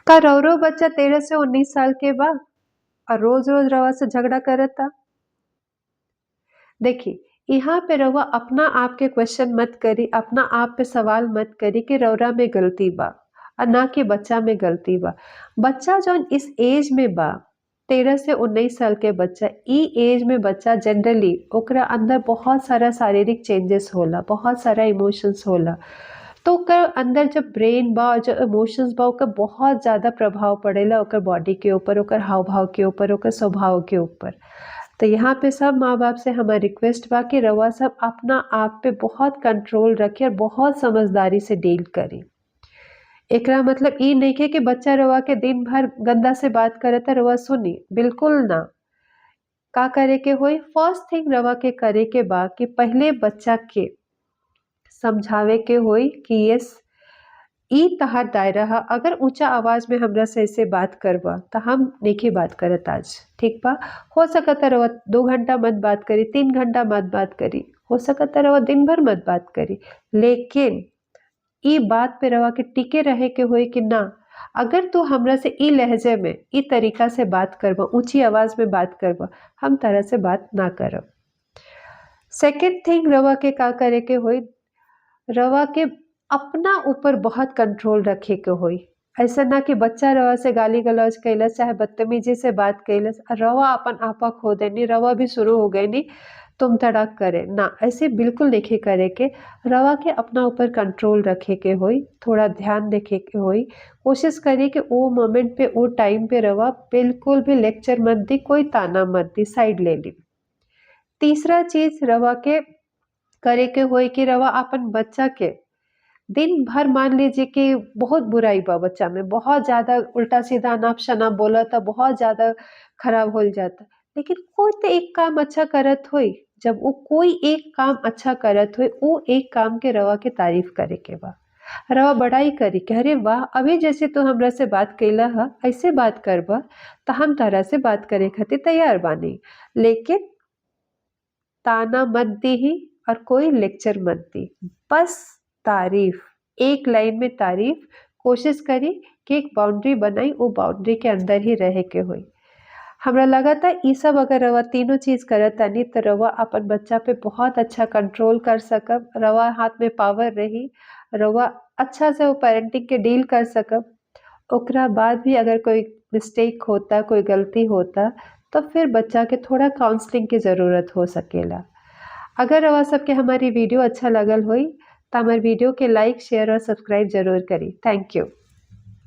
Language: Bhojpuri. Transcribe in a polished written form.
का रौरव बच्चा 13 से 19 साल के बा और रोज रोज रवा से झगड़ा करता। देखिए, यहाँ पे रउआ अपना आप के क्वेश्चन मत करी, अपना आप पे सवाल मत करी कि रउरा में गलती बा और ना कि बच्चा में गलती बा। बच्चा जौन इस एज में बा 13 से 19 साल के बच्चा, ई एज में बच्चा जनरली ओकरा अंदर बहुत सारा शारीरिक चेंजेस होला, बहुत सारा इमोशंस होला। तो ओकर अंदर जब ब्रेन बा और जो इमोशंस बा ओकर बहुत ज़्यादा प्रभाव पड़ेला ओकर बॉडी के ऊपर, ओकर हाव-भाव के ऊपर, ओकर स्वभाव के ऊपर। तो यहाँ पे सब माँ-बाप से हमार रिक्वेस्ट बा कि रउआ सब अपना आप पे बहुत कंट्रोल रखी और बहुत समझदारी से डील करी। एकरा मतलब ई नइखे कि बच्चा रउआ के दिन भर गंदा से बात करता रउआ सुनी, बिल्कुल ना। का करे के होई? फर्स्ट थिंग रउआ के करे के बा कि पहिले बच्चा के समझावे के होई कि यस ई तहार दायरा ह, अगर ऊंचा आवाज में हमरा से ऐसे बात करबा तो हम नइखे बात करत आज, ठीक बा? हो सकता रउआ 2 घंटा मत बात करी, 3 घंटा मत बात करी, हो सकता रउआ दिन भर मत बात करी, लेकिन ई बात पे रउआ के टिके रहे के होई कि ना, अगर तू हमरा से ई लहजे में ई तरीका से बात करबा, ऊंची आवाज में बात करबा, हम तरह से बात ना करब। सेकेंड थिंग रउआ के का करे के होई? रवा के अपना ऊपर बहुत कंट्रोल रखे के होई। ऐसा ना कि बच्चा रवा से गाली गलौज कैलस चाहे बदतमीजी से बात कैलस और रवा अपन आपा खो देनी, रवा भी शुरू हो गई नी तुम तड़क करे ना, ऐसे बिल्कुल नहीं करे के। रवा के अपना ऊपर कंट्रोल रखे के होई, थोड़ा ध्यान देखे के होई। कोशिश करी कि वो मोमेंट पे वो टाइम पे रवा बिल्कुल भी लेक्चर मत दी, कोई ताना मत दी, साइड ले ली। तीसरा चीज रवा के करे के होई कि रवा अपन बच्चा के दिन भर मान लीजिए कि बहुत बुराई बा बच्चा में, बहुत ज़्यादा उल्टा-सीधा अनाप-शनाप बोलता, बहुत ज़्यादा खराब होल जाता। लेकिन कोई तो एक काम अच्छा करत होई, जब वो कोई एक काम अच्छा करत होई, वो एक काम के रवा के तारीफ करे के बा। रवा बड़ाई करी कि अरे वाह! अभी जैसे तू हमरा से बात कइला ह, ऐसे बात करबा त हम तहरा से बात करे खातिर तैयार बानी। लेकिन ताना मत दीही और कोई लेक्चर मत दी, बस तारीफ, एक लाइन में तारीफ। कोशिश करी कि एक बाउंड्री बनाई, वो बाउंड्री के अंदर ही रहे के होई। हमरा लगता ई सब अगर रवा तीनों चीज करत तानी तो रवा अपन बच्चा पे बहुत अच्छा कंट्रोल कर सकब, रवा हाथ में पावर रही, रवा अच्छा से वो पेरेंटिंग के डील कर सकब। ओकरा बाद भी अगर कोई मिस्टेक होता, कोई गलती होता, तो फिर बच्चा के थोड़ा काउंसलिंग की ज़रूरत हो सकेला। अगर रउआ सबके हमारी वीडियो अच्छा लगल होई तो हमारे वीडियो के लाइक शेयर और सब्सक्राइब जरूर करी। Thank you.